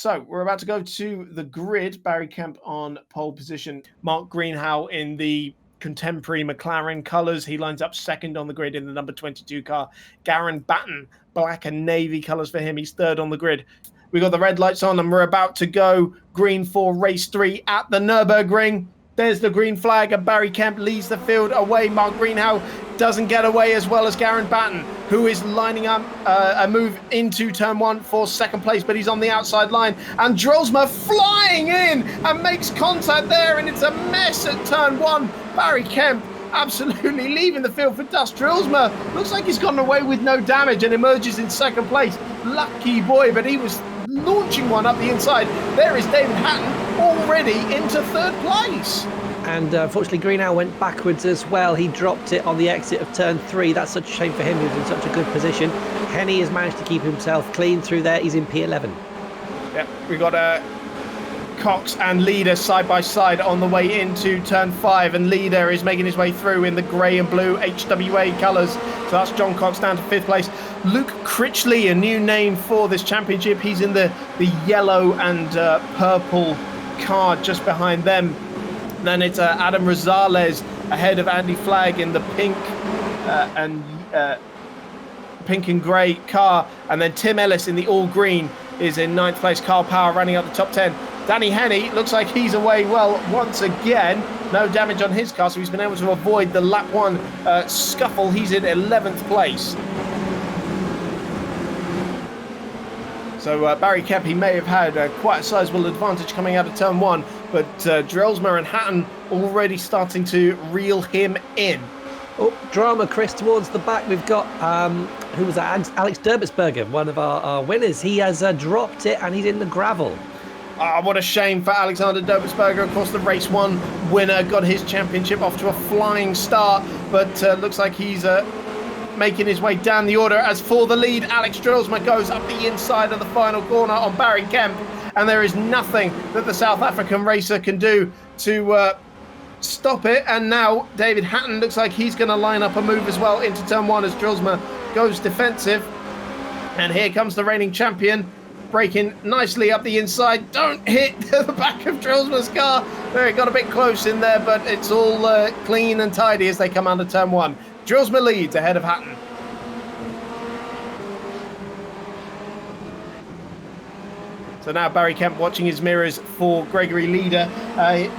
So we're about to go to the grid. Barry Kemp on pole position. Mark Greenhow in the contemporary McLaren colours. He lines up second on the grid in the number 22 car. Garen Batten, black and navy colours for him. He's third on the grid. We got the red lights on and we're about to go green for race 3 at the Nurburgring. There's the green flag and Barry Kemp leads the field away. Mark Greenhow doesn't get away as well as Garen Batten, who is lining up a move into turn 1 for second place, but he's on the outside line. And Drolsma flying in and makes contact there, and it's a mess at turn 1. Barry Kemp absolutely leaving the field for dust. Drolsma looks like he's gotten away with no damage and emerges in second place. Lucky boy, but he was launching one up the inside. There is David Hatton already into third place. And unfortunately, Greenhow went backwards as well. He dropped it on the exit of turn 3. That's such a shame for him. He was in such a good position. Henny has managed to keep himself clean through there. He's in P11. Yep, we got Cox and Leader side by side on the way into turn 5, and Leader is making his way through in the grey and blue HWA colours. So that's John Cox down to 5th place. Luke Critchley, a new name for this championship. He's in the yellow and purple car just behind them. Then it's Adam Rosales ahead of Andy Flagg in the pink and grey car. And then Tim Ellis in the all green is in 9th place. Carl Power running up the top 10. Danny Henny looks like he's away well once again. No damage on his car, so he's been able to avoid the lap 1 scuffle. He's in 11th place. So Barry Kemp, he may have had quite a sizable advantage coming out of turn 1, but Drolsma and Hatton already starting to reel him in. Oh, drama, Chris, towards the back. We've got, who was that? Alex Derbitzberger, one of our winners. He has dropped it and he's in the gravel. What a shame for Alexander Derbitzberger. Of course, the race 1 winner got his championship off to a flying start, but looks like he's making his way down the order. As for the lead, Alex Drolsma goes up the inside of the final corner on Barry Kemp, and there is nothing that the South African racer can do to stop it. And now David Hatton looks like he's going to line up a move as well into turn 1 as Drolsma goes defensive. And here comes the reigning champion, braking nicely up the inside. Don't hit the back of Drolsma's car. There, it got a bit close in there, but it's all clean and tidy as they come under turn 1. Drolsma leads ahead of Hatton. So now Barry Kemp watching his mirrors for Gregory Leader.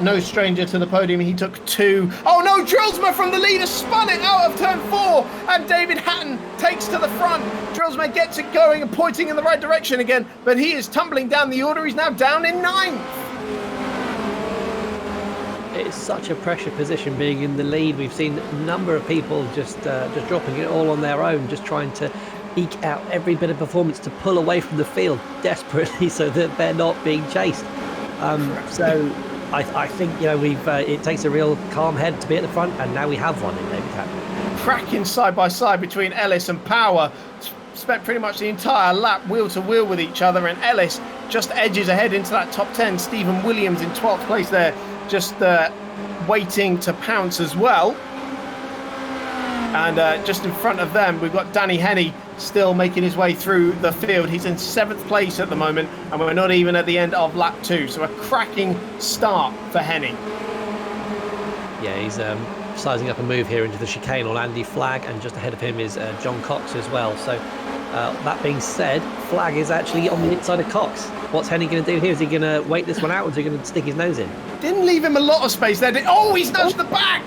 No stranger to the podium. He took 2. Oh no, Drolsma from the leader spun it out of turn 4. And David Hatton takes to the front. Drolsma gets it going and pointing in the right direction again. But he is tumbling down the order. He's now down in 9th. It's such a pressure position being in the lead. We've seen a number of people just dropping it all on their own, just trying to eke out every bit of performance to pull away from the field desperately so that they're not being chased. So I think, you know, it takes a real calm head to be at the front, and now we have one in David Hatton. Cracking side by side between Ellis and Power. Spent pretty much the entire lap wheel to wheel with each other, and Ellis just edges ahead into that top 10. Stephen Williams in 12th place there, just waiting to pounce as well. And just in front of them, we've got Danny Henny still making his way through the field. He's in 7th place at the moment, and we're not even at the end of lap 2. So a cracking start for Henny. Yeah, he's sizing up a move here into the chicane on Andy Flagg, and just ahead of him is John Cox as well. So that being said, Flagg is actually on the inside of Cox. What's Henny going to do here? Is he going to wait this one out, or is he going to stick his nose in? Didn't leave him a lot of space there. Oh, he's nudged the back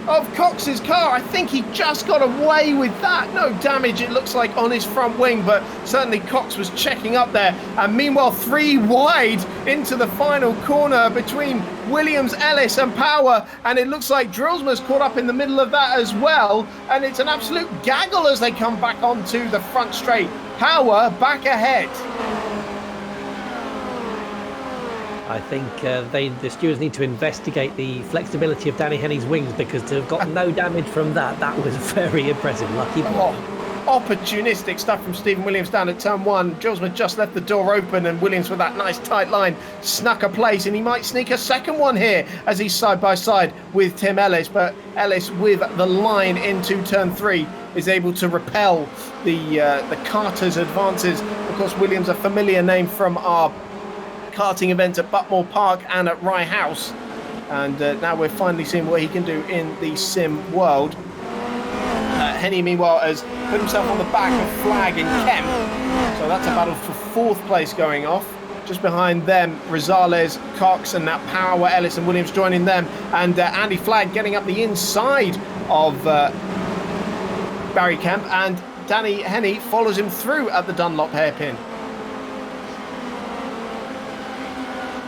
of Cox's car. I think he just got away with that. No damage, it looks like, on his front wing, but certainly Cox was checking up there. And meanwhile, 3 wide into the final corner between Williams, Ellis and Power, and it looks like Drolsma's caught up in the middle of that as well, and it's an absolute gaggle as they come back onto the front straight. Power back ahead. I think the stewards need to investigate the flexibility of Danny Henny's wings, because to have got no damage from that was very impressive. Lucky boy. Opportunistic stuff from Stephen Williams down at turn 1. Drolsma just left the door open, and Williams with that nice tight line snuck a place, and he might sneak a second one here as he's side by side with Tim Ellis. But Ellis with the line into turn 3 is able to repel the Carter's advances. Of course, Williams, a familiar name from our karting event at Butmore Park and at Rye House. And now we're finally seeing what he can do in the sim world. Henny, meanwhile, has put himself on the back of Flag and Kemp. So that's a battle for 4th place going off. Just behind them, Rosales, Cox, and now Power, Ellis and Williams joining them. And Andy Flagg getting up the inside of Barry Kemp. And Danny Henny follows him through at the Dunlop hairpin.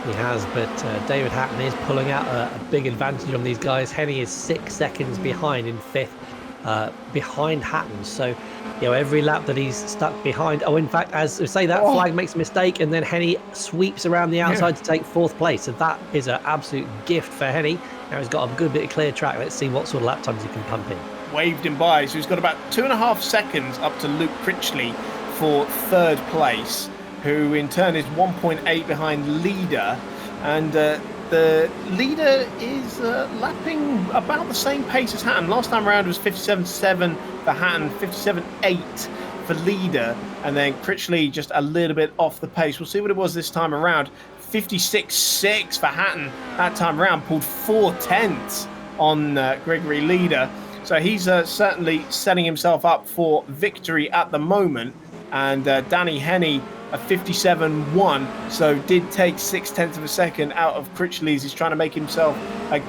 He has, but David Hatton is pulling out a big advantage on these guys. Henny is 6 seconds behind in 5th, behind Hatton. So, every lap that he's stuck behind. Oh, in fact, as we say that, Flag makes a mistake, and then Henny sweeps around the outside to take 4th place. So that is an absolute gift for Henny. Now he's got a good bit of clear track. Let's see what sort of lap times he can pump in. Waved him by, so he's got about 2.5 seconds up to Luke Critchley for 3rd place, who in turn is 1.8 behind leader. And the leader is lapping about the same pace as Hatton. Last time around was 57.7 for Hatton, 57.8 for leader, and then Critchley just a little bit off the pace. We'll see what it was this time around. 56.6 for Hatton that time around, pulled 4/10 on Gregory Leader. So he's certainly setting himself up for victory at the moment. And Danny Henny, a 57.1, so did take 0.6 of a second out of Critchley's. He's trying to make himself,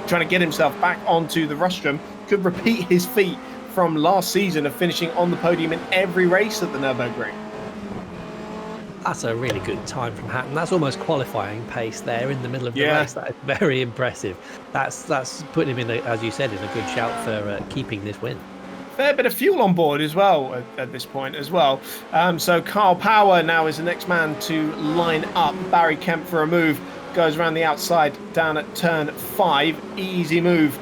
trying to get himself back onto the rostrum. Could repeat his feat from last season of finishing on the podium in every race at the Nurburgring. That's a really good time from Hatton. That's almost qualifying pace there in the middle of the race. That is very impressive. That's putting him in, as you said, in a good shout for keeping this win. Fair bit of fuel on board as well at this point as well. So Carl Power now is the next man to line up. Barry Kemp for a move. Goes around the outside down at turn 5. Easy move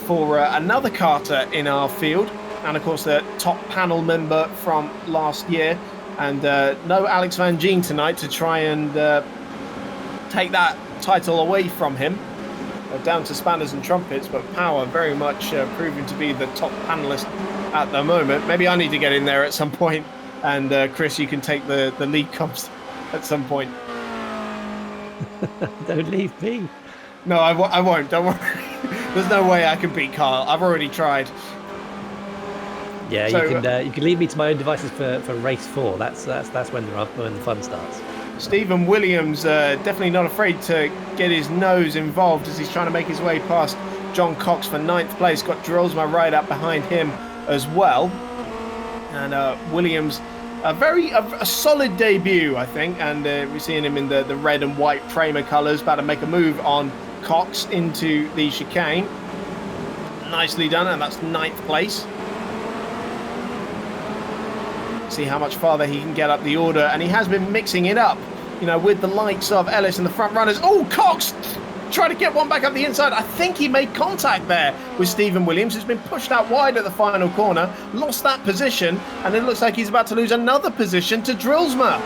for another karter in our field. And of course the top panel member from last year. And no Alex Van Gien tonight to try and take that title away from him. Down to spanners and trumpets, but Power very much proving to be the top panelist at the moment. Maybe I need to get in there at some point, and Chris, you can take the lead comps at some point. Don't leave me. No, I won't. Don't worry. There's no way I can beat Carl. I've already tried. Yeah, so, you can leave me to my own devices for race 4. That's when the fun starts. Stephen Williams definitely not afraid to get his nose involved as he's trying to make his way past John Cox for 9th place. Got Drillsma right up behind him as well. And Williams, a solid debut, I think. And we're seeing him in the red and white Prima colours, about to make a move on Cox into the chicane. Nicely done, and that's 9th place. See how much farther he can get up the order, and he has been mixing it up, with the likes of Ellis and the front runners. Oh, Cox trying to get one back up the inside. I think he made contact there with Stephen Williams, who's been pushed out wide at the final corner, lost that position, and it looks like he's about to lose another position to Drillsma.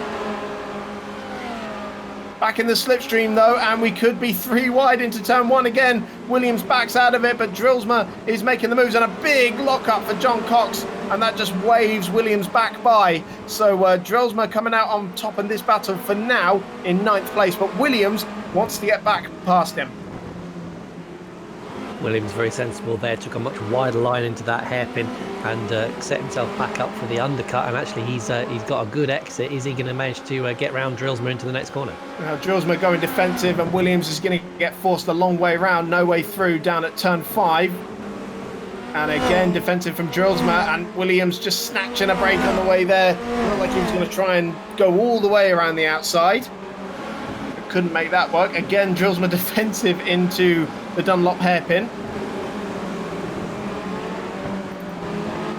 Back in the slipstream though, and we could be 3 wide into turn 1 again. Williams backs out of it, but Drillsma is making the moves, and a big lock-up for John Cox, and that just waves Williams back by. So Drillsma coming out on top in this battle for now in 9th place, but Williams wants to get back past him. Williams very sensible there, took a much wider line into that hairpin and set himself back up for the undercut, and actually he's got a good exit. Is he going to manage to get round Drillsma into the next corner? Now Drillsma going defensive, and Williams is going to get forced a long way round, no way through down at turn 5. And again defensive from Drillsma, and Williams just snatching a break on the way there. Looked like he was going to try and go all the way around the outside. Couldn't make that work. Again, Drillsma defensive into the Dunlop hairpin.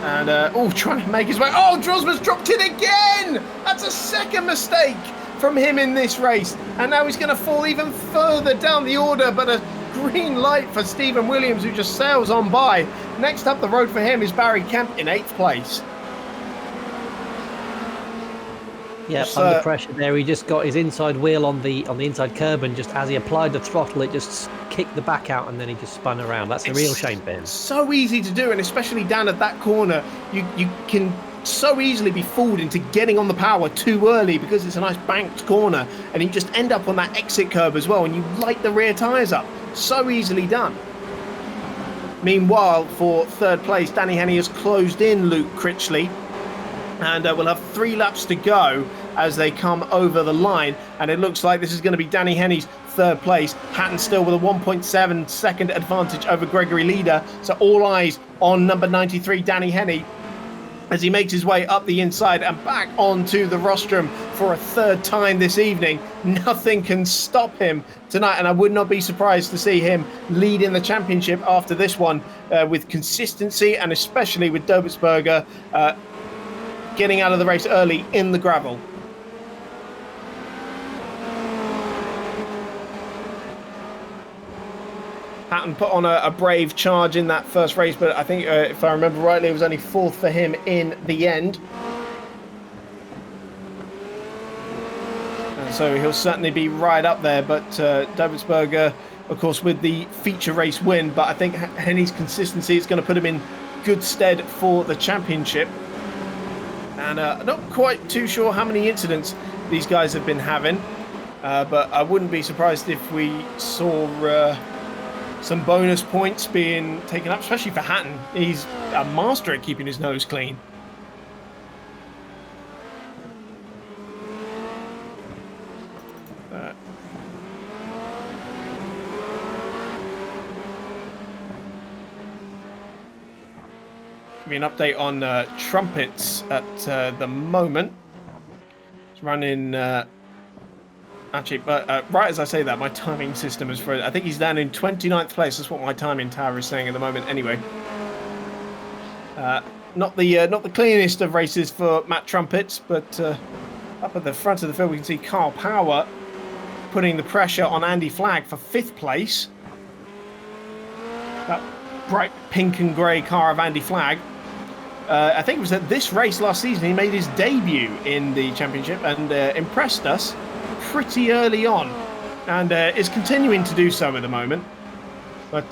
And, trying to make his way. Oh, Drillsma's dropped it again! That's a second mistake from him in this race. And now he's going to fall even further down the order, but a green light for Stephen Williams, who just sails on by. Next up the road for him is Barry Kemp in 8th place. Yeah, under pressure there. He just got his inside wheel on the inside curb, and just as he applied the throttle, it just kicked the back out, and then he just spun around. That's a real shame for him. So easy to do, and especially down at that corner, you can so easily be fooled into getting on the power too early because it's a nice banked corner, and you just end up on that exit curb as well, and you light the rear tyres up. So easily done. Meanwhile, for third place, Danny Henney has closed in Luke Critchley, and we'll have 3 laps to go as they come over the line, and it looks like this is going to be Danny Henney's third place. Hatton still with a 1.7 second advantage over Gregory Leader, so all eyes on number 93 Danny Henney as he makes his way up the inside and back onto the rostrum for a third time this evening. Nothing can stop him tonight, and I would not be surprised to see him lead in the championship after this one with consistency, and especially with Dobertsberger getting out of the race early in the gravel. Hatton put on a brave charge in that first race, but I think, if I remember rightly, it was only 4th for him in the end. And so he'll certainly be right up there, but Dobertsberger, of course, with the feature race win, but I think Henney's consistency is going to put him in good stead for the championship. And not quite too sure how many incidents these guys have been having, but I wouldn't be surprised if we saw some bonus points being taken up, especially for Hatton. He's a master at keeping his nose clean. Give me an update on Trumpets at the moment. It's running... Actually, but right as I say that, my timing system is frozen. I think he's down in 29th place. That's what my timing tower is saying at the moment. Anyway, not the cleanest of races for Matt Trumpets, but up at the front of the field we can see Carl Power putting the pressure on Andy Flagg for 5th place. That bright pink and grey car of Andy Flagg. I think it was at this race last season he made his debut in the championship and impressed us pretty early on, and is continuing to do so at the moment. But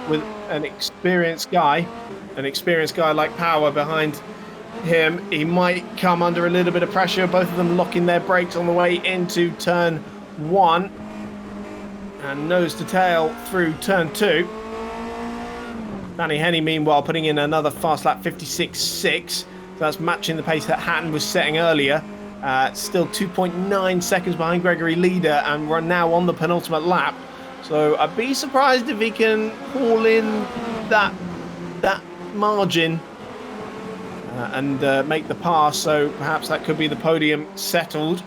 with an experienced guy like Power behind him, he might come under a little bit of pressure. Both of them locking their brakes on the way into turn 1 and nose to tail through turn 2. Danny Henney, meanwhile, putting in another fast lap, 56.6. So that's matching the pace that Hatton was setting earlier. Still 2.9 seconds behind Gregory Leader, and we're now on the penultimate lap. So I'd be surprised if he can haul in that margin and make the pass. So perhaps that could be the podium settled.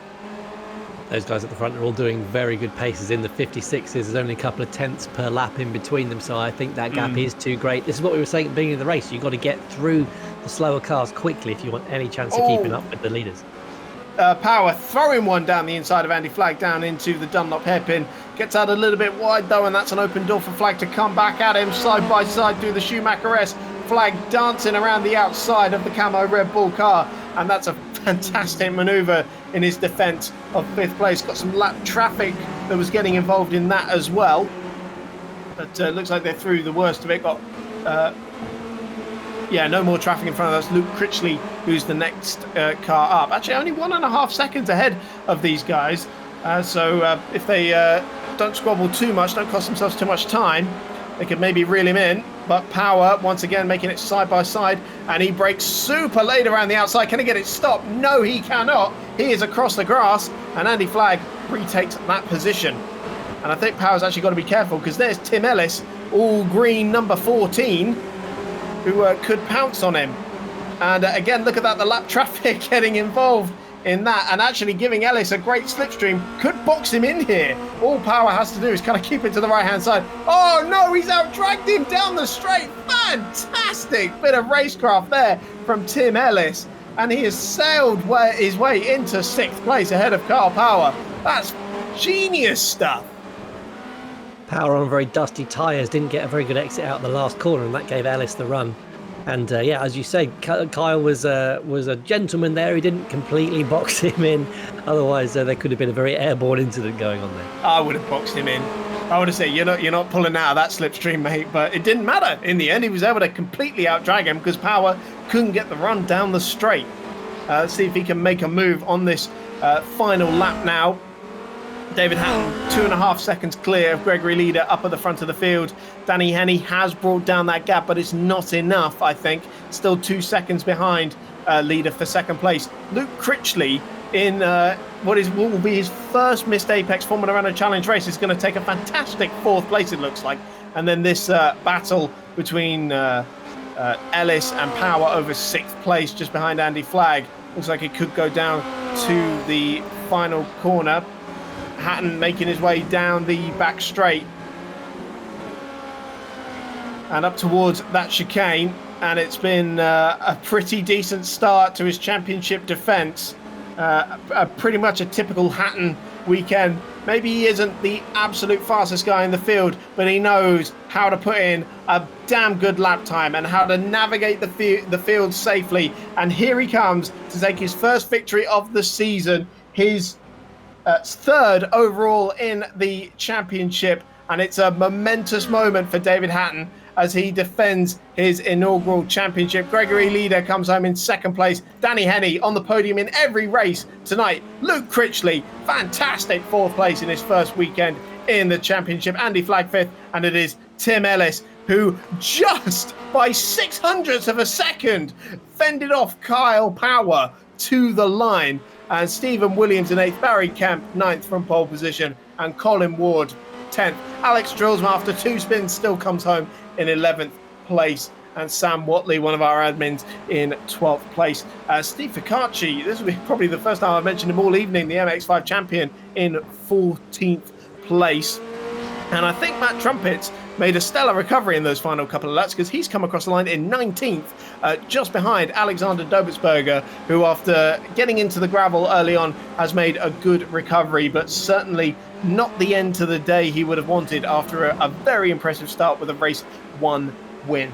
Those guys at the front are all doing very good paces in the 56s. There's only a couple of tenths per lap in between them, so I think that gap is too great. This is what we were saying at the beginning of the race. You've got to get through the slower cars quickly if you want any chance of keeping up with the leaders. Power throwing one down the inside of Andy Flagg down into the Dunlop hairpin. Gets out a little bit wide though, and that's an open door for Flagg to come back at him side by side through the Schumacher-esque. Flagg dancing around the outside of the camo Red Bull car, and that's a fantastic manoeuvre in his defence of 5th place. Got some lap traffic that was getting involved in that as well, but looks like they're through the worst of it. Got no more traffic in front of us. Luke Critchley, who's the next car up. Actually, only 1.5 seconds ahead of these guys. So if they don't squabble too much, don't cost themselves too much time, they could maybe reel him in. But Power, once again, making it side by side, and he brakes super late around the outside. Can he get it stopped? No, he cannot. He is across the grass, and Andy Flagg retakes that position. And I think Power's actually got to be careful, because there's Tim Ellis, all green number 14, who could pounce on him. And again, look at that, the lap traffic getting involved in that, and actually giving Ellis a great slipstream. Could box him in here. All Power has to do is kind of keep it to the right hand side. Oh no, he's out dragged him down the straight. Fantastic bit of racecraft there from Tim Ellis, and he has sailed his way into 6th place ahead of Carl Power. That's genius stuff. Power on very dusty tyres, didn't get a very good exit out the last corner, and that gave Ellis the run. And as you say, Kyle was a gentleman there. He didn't completely box him in. Otherwise, there could have been a very airborne incident going on there. I would have boxed him in. I would say you're not pulling out of that slipstream, mate. But it didn't matter. In the end, he was able to completely outdrag him because Power couldn't get the run down the straight. Let's see if he can make a move on this final lap now. David Hatton, 2.5 seconds clear of Gregory Leader up at the front of the field. Danny Henney has brought down that gap, but it's not enough, I think. Still 2 seconds behind Leader for second place. Luke Critchley in what will be his first missed Apex Formula Renault Challenge race is going to take a fantastic 4th place, it looks like. And then this battle between Ellis and Power over 6th place just behind Andy Flagg. Looks like it could go down to the final corner. Hatton making his way down the back straight and up towards that chicane, and it's been a pretty decent start to his championship defence. Pretty much a typical Hatton weekend. Maybe he isn't the absolute fastest guy in the field, but he knows how to put in a damn good lap time and how to navigate the field safely. And here he comes to take his first victory of the season, his 3rd overall in the championship, and it's a momentous moment for David Hatton as he defends his inaugural championship. Gregory Leader comes home in 2nd place. Danny Henney on the podium in every race tonight. Luke Critchley, fantastic 4th place in his first weekend in the championship. Andy Flagg 5th, and it is Tim Ellis who just by 0.06 of a second fended off Kyle Power to the line. And Stephen Williams in 8th, Barry Kemp 9th from pole position, and Colin Ward 10th. Alex Drillsma, after 2 spins, still comes home in 11th place. And Sam Watley, one of our admins, in 12th place. Steve Ficacci, this will be probably the first time I've mentioned him all evening, the MX5 champion, in 14th place. And I think Matt Trumpets made a stellar recovery in those final couple of laps because he's come across the line in 19th, just behind Alexander Dobitzberger, who after getting into the gravel early on has made a good recovery, but certainly not the end to the day he would have wanted after a very impressive start with a race 1 win.